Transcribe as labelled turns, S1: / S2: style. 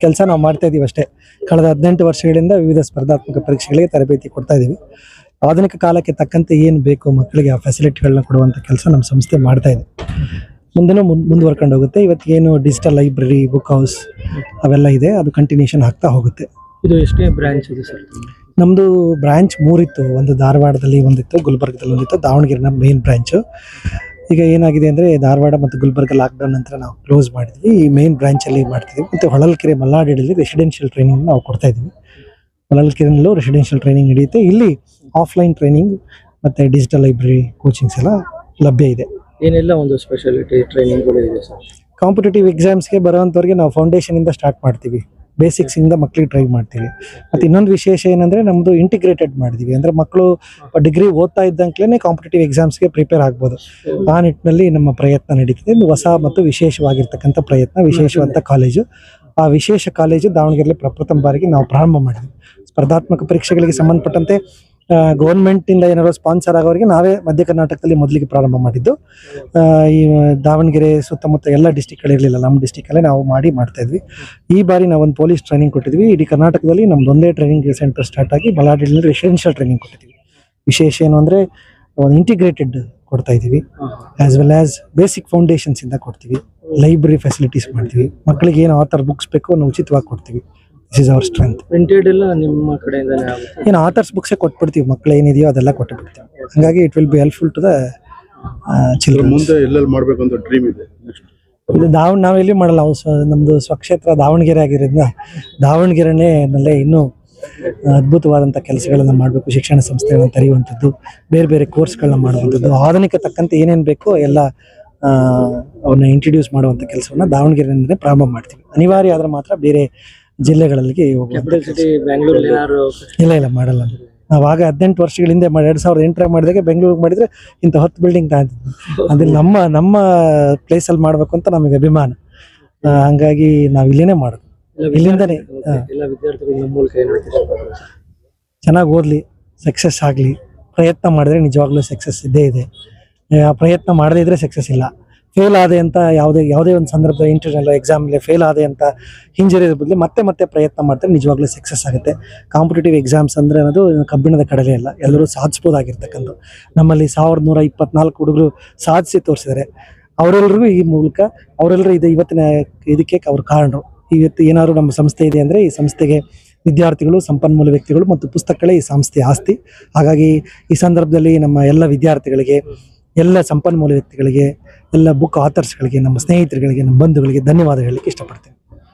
S1: ಕೆಲಸ ನಾವು ಮಾಡ್ತಾ ಇದೀವಿ ಅಷ್ಟೇ. ಕಳೆದ 18 ವರ್ಷಗಳಿಂದ ವಿವಿಧ ಸ್ಪರ್ಧಾತ್ಮಕ ಪರೀಕ್ಷೆಗಳಿಗೆ ತರಬೇತಿ ಕೊಡ್ತಾ ಇದೀವಿ. ಆಧುನಿಕ ಕಾಲಕ್ಕೆ ತಕ್ಕಂತೆ ಏನು ಬೇಕು ಮಕ್ಕಳಿಗೆ ಆ ಫೆಸಿಲಿಟಿಗಳನ್ನ ಕೊಡುವಂಥ ಕೆಲಸ ನಮ್ಮ ಸಂಸ್ಥೆ ಮಾಡ್ತಾ ಇದೆ. ಮುಂದೆನೂ ಮುಂದುವರ್ಕೊಂಡು ಹೋಗುತ್ತೆ. ಇವತ್ತೇನು ಡಿಜಿಟಲ್ ಲೈಬ್ರರಿ, ಬುಕ್ ಹೌಸ್ ಅವೆಲ್ಲ ಇದೆ, ಅದು ಕಂಟಿನ್ಯೂಷನ್ ಆಗ್ತಾ ಹೋಗುತ್ತೆ.
S2: ಇದು ಎಷ್ಟನೇ ಬ್ರಾಂಚ್ ಇದೆ ಸರ್?
S1: ನಮ್ಮದು ಬ್ರಾಂಚ್ 3 ಇತ್ತು. ಒಂದು ಧಾರವಾಡದಲ್ಲಿ ಒಂದಿತ್ತು, ಗುಲ್ಬರ್ಗದಲ್ಲಿ ಒಂದಿತ್ತು, ದಾವಣಗೆರೆ ನಮ್ಮ ಮೇನ್ ಬ್ರಾಂಚು. ಈಗ ಏನಾಗಿದೆ ಅಂದರೆ ಧಾರವಾಡ ಮತ್ತು ಗುಲ್ಬರ್ಗ ಲಾಕ್ಡೌನ್ ನಂತರ ನಾವು ಕ್ಲೋಸ್ ಮಾಡಿದ್ವಿ. ಈ ಮೇನ್ ಬ್ರಾಂಚಲ್ಲಿ ಮಾಡ್ತಿದ್ವಿ. ಮತ್ತು ಹೊಳಲ್ಕೆರೆ ಮಲ್ಲಾಡಿಯಲ್ಲಿ ರೆಸಿಡೆನ್ಷಿಯಲ್ ಟ್ರೈನಿಂಗ್ ನಾವು ಕೊಡ್ತಾ ಇದ್ದೀವಿ. ಹೊಳಲ್ಕೆರೆಯಲ್ಲೂ ರೆಸಿಡೆನ್ಷಿಯಲ್ ಟ್ರೈನಿಂಗ್ ನಡೆಯುತ್ತೆ. ಇಲ್ಲಿ ಆಫ್ಲೈನ್ ಟ್ರೈನಿಂಗ್ ಮತ್ತು ಡಿಜಿಟಲ್ ಲೈಬ್ರರಿ ಕೋಚಿಂಗ್ಸ್ ಎಲ್ಲ ಲಭ್ಯ ಇದೆ.
S2: ಏನೆಲ್ಲ ಒಂದು ಸ್ಪೆಷಾಲಿಟಿ ಟ್ರೈನಿಂಗ್ಗಳು ಇದೆ ಸರ್?
S1: ಕಾಂಪಿಟೇಟಿವ್ ಎಕ್ಸಾಮ್ಸ್ಗೆ ಬರೋವಂಥವ್ರಿಗೆ ನಾವು ಫೌಂಡೇಶನಿಂದ ಸ್ಟಾರ್ಟ್ ಮಾಡ್ತೀವಿ, ಬೇಸಿಕ್ಸಿಂದ ಮಕ್ಕಳಿಗೆ ಟ್ರೈ ಮಾಡ್ತೀವಿ. ಮತ್ತು ಇನ್ನೊಂದು ವಿಶೇಷ ಏನಂದರೆ ನಮ್ಮದು ಇಂಟಿಗ್ರೇಟೆಡ್ ಮಾಡಿದ್ದೀವಿ. ಅಂದರೆ ಮಕ್ಕಳು ಡಿಗ್ರಿ ಓದ್ತಾ ಇದ್ದಂಕ್ಲೇ ಕಾಂಪಿಟೇಟಿವ್ ಎಕ್ಸಾಮ್ಸ್ಗೆ ಪ್ರಿಪೇರ್ ಆಗ್ಬೋದು. ಆ ನಿಟ್ಟಿನಲ್ಲಿ ನಮ್ಮ ಪ್ರಯತ್ನ ನಡೀತಿದೆ. ಇದು ಹೊಸ ಮತ್ತು ವಿಶೇಷವಾಗಿರ್ತಕ್ಕಂಥ ಪ್ರಯತ್ನ, ವಿಶೇಷವಾದ ಕಾಲೇಜು. ಆ ವಿಶೇಷ ಕಾಲೇಜು ದಾವಣಗೆರೆಯಲ್ಲಿ ಪ್ರಪ್ರಥಮ ಬಾರಿಗೆ ನಾವು ಪ್ರಾರಂಭ ಮಾಡಿದ್ವಿ. ಸ್ಪರ್ಧಾತ್ಮಕ ಪರೀಕ್ಷೆಗಳಿಗೆ ಸಂಬಂಧಪಟ್ಟಂತೆ ಗೌರ್ಮೆಂಟಿಂದ ಏನಾದ್ರು ಸ್ಪಾನ್ಸರ್ ಆಗೋರಿಗೆ ನಾವೇ ಮಧ್ಯ ಕರ್ನಾಟಕದಲ್ಲಿ ಮೊದಲಿಗೆ ಪ್ರಾರಂಭ ಮಾಡಿದ್ದು. ಈ ದಾವಣಗೆರೆ ಸುತ್ತಮುತ್ತ ಎಲ್ಲ ಡಿಸ್ಟಿಕ್ಗಳಿರಲಿಲ್ಲ, ನಮ್ಮ ಡಿಸ್ಟಿಕಲ್ಲೇ ನಾವು ಮಾಡ್ತಾ ಇದ್ವಿ. ಈ ಬಾರಿ ನಾವು ಒಂದು ಪೊಲೀಸ್ ಟ್ರೈನಿಂಗ್ ಕೊಟ್ಟಿದ್ವಿ. ಇಡೀ ಕರ್ನಾಟಕದಲ್ಲಿ ನಮ್ದು ಒಂದೇ ಟ್ರೈನಿಂಗ್ ಸೆಂಟರ್ ಸ್ಟಾರ್ಟ್ ಆಗಿ ಬಳ್ಳಾರಿಯಲ್ಲಿ ರೆಸಿಡೆನ್ಷಿಯಲ್ ಟ್ರೈನಿಂಗ್ ಕೊಟ್ಟಿದ್ವಿ. ವಿಶೇಷ ಏನು ಅಂದರೆ ಒಂದು ಇಂಟಿಗ್ರೇಟೆಡ್ ಕೊಡ್ತಾ ಇದ್ದೀವಿ. As well as basic foundations ಇಂದ ಕೊಡ್ತೀವಿ. ಲೈಬ್ರರಿ ಫೆಸಿಲಿಟೀಸ್ ಮಾಡ್ತೀವಿ. ಮಕ್ಕಳಿಗೆ ಏನು ಆಥರ್ ಬುಕ್ಸ್ ಬೇಕೋ ನಾವು ಉಚಿತವಾಗಿ ಕೊಡ್ತೀವಿ. This is our strength.
S2: Printed ಎಲ್ಲ ನಿಮ್ಮ ಕಡೆಯಿಂದನೇ ಆಗುತ್ತೆ?
S1: ಏನು ಆಥರ್ಸ್ ಬುಕ್ಸೇ ಕೊಟ್ಬಿಡ್ತೀವಿ. ಮಕ್ಕಳು ಏನಿದೆಯೋ ಅದೆಲ್ಲ ಕೊಟ್ಟುಬಿಡ್ತೀವಿ. ಹಾಗಾಗಿ it will be helpful to the children.
S3: ಮುಂದೆ ಎಲ್ಲೆಲ್ಲಿ ಮಾಡಬೇಕು ಅಂತ ಡ್ರೀಮ್ ಇದೆ?
S1: ಇದು ನಾವು ಎಲ್ಲಿ ಮಾಡಲ್ಲ. ನಮ್ಮದು ಸ್ವಕ್ಷೇತ್ರ ದಾವಣಗೆರೆ ಆಗಿರೋದ್ರಿಂದ ದಾವಣಗೆರೆನಲ್ಲೇ ಇನ್ನೂ ಅದ್ಭುತವಾದಂಥ ಕೆಲಸಗಳನ್ನು ಮಾಡಬೇಕು. ಶಿಕ್ಷಣ ಸಂಸ್ಥೆಗಳನ್ನು ತೆರೆಯುವಂಥದ್ದು, ಬೇರೆ ಬೇರೆ ಕೋರ್ಸ್ಗಳನ್ನ ಮಾಡುವಂಥದ್ದು, ಆಧುನಿಕ ತಕ್ಕಂತೆ ಏನೇನು ಬೇಕೋ ಎಲ್ಲ ಅವನ್ನ ಇಂಟ್ರಡ್ಯೂಸ್ ಮಾಡುವಂಥ ಕೆಲಸವನ್ನು ದಾವಣಗೆರೆಯಿಂದಲೇ ಪ್ರಾರಂಭ ಮಾಡ್ತೀವಿ. ಅನಿವಾರ್ಯ ಆದರೆ ಮಾತ್ರ ಬೇರೆ ಜಿಲ್ಲೆಗಳಲ್ಲಿ ಇಲ್ಲ ಮಾಡಲ್ಲ. ನಾವು ಆಗ 18 ವರ್ಷಗಳ ಹಿಂದೆ 2008 ಮಾಡಿದಾಗ ಬೆಂಗಳೂರಿಗೆ ಮಾಡಿದರೆ ಇಂಥ 10 ಬಿಲ್ಡಿಂಗ್ ತಾಂತಿದ್ವಿ. ಅದ್ರಲ್ಲಿ ನಮ್ಮ ಪ್ಲೇಸಲ್ಲಿ ಮಾಡಬೇಕು ಅಂತ ನಮಗೆ ಅಭಿಮಾನ. ಹಂಗಾಗಿ ನಾವು ಇಲ್ಲೇ ಮಾಡೋದು, ಇಲ್ಲಿಂದನೇ. ಚೆನ್ನಾಗಿ ಓದಲಿ, ಸಕ್ಸಸ್ ಆಗಲಿ. ಪ್ರಯತ್ನ ಮಾಡಿದ್ರೆ ನಿಜವಾಗ್ಲೂ ಸಕ್ಸಸ್ ಇದ್ದೇ ಇದೆ. ಆ ಪ್ರಯತ್ನ ಮಾಡದೇ ಇದ್ರೆ ಸಕ್ಸಸ್ ಇಲ್ಲ. ಫೇಲ್ ಆದೆ ಅಂತ ಯಾವುದೇ ಒಂದು ಸಂದರ್ಭ ಇಂಟರ್ನಲ್ ಎಕ್ಸಾಮಲ್ಲಿ ಫೇಲ್ ಆದೆ ಅಂತ ಹಿಂಜರಿಯೋದ್ರ ಬದಲು ಮತ್ತೆ ಪ್ರಯತ್ನ ಮಾಡ್ತಾರೆ, ನಿಜವಾಗ್ಲೂ ಸಕ್ಸಸ್ ಆಗುತ್ತೆ. ಕಾಂಪಿಟೇಟಿವ್ ಎಕ್ಸಾಮ್ಸ್ ಅಂದರೆ ಅನ್ನೋದು ಕಬ್ಬಿಣದ ಕಡಲೆ ಅಲ್ಲ, ಎಲ್ಲರೂ ಸಾಧಿಸ್ಬೋದಾಗಿರ್ತಕ್ಕಂಥ. ನಮ್ಮಲ್ಲಿ 1124 ಹುಡುಗರು ಸಾಧಿಸಿ ತೋರಿಸಿದ್ದಾರೆ. ಅವರೆಲ್ಲರಿಗೂ ಈ ಮೂಲಕ ಅವರೆಲ್ಲರೂ ಇವತ್ತಿನ ಇದಕ್ಕೆ ಅವ್ರ ಕಾರಣರು. ಇವತ್ತು ಏನಾದ್ರು ನಮ್ಮ ಸಂಸ್ಥೆ ಇದೆ ಅಂದರೆ ಈ ಸಂಸ್ಥೆಗೆ ವಿದ್ಯಾರ್ಥಿಗಳು, ಸಂಪನ್ಮೂಲ ವ್ಯಕ್ತಿಗಳು ಮತ್ತು ಪುಸ್ತಕಗಳೇ ಈ ಸಂಸ್ಥೆ ಆಸ್ತಿ. ಹಾಗಾಗಿ ಈ ಸಂದರ್ಭದಲ್ಲಿ ನಮ್ಮ ಎಲ್ಲ ವಿದ್ಯಾರ್ಥಿಗಳಿಗೆ, ಎಲ್ಲ ಸಂಪನ್ಮೂಲ ವ್ಯಕ್ತಿಗಳಿಗೆ, ಎಲ್ಲ ಬುಕ್ ಆಥರ್ಸ್ಗಳಿಗೆ, ನಮ್ಮ ಸ್ನೇಹಿತರುಗಳಿಗೆ, ನಮ್ಮ ಬಂಧುಗಳಿಗೆ ಧನ್ಯವಾದ ಹೇಳಲಿಕ್ಕೆ ಇಷ್ಟಪಡ್ತೀನಿ.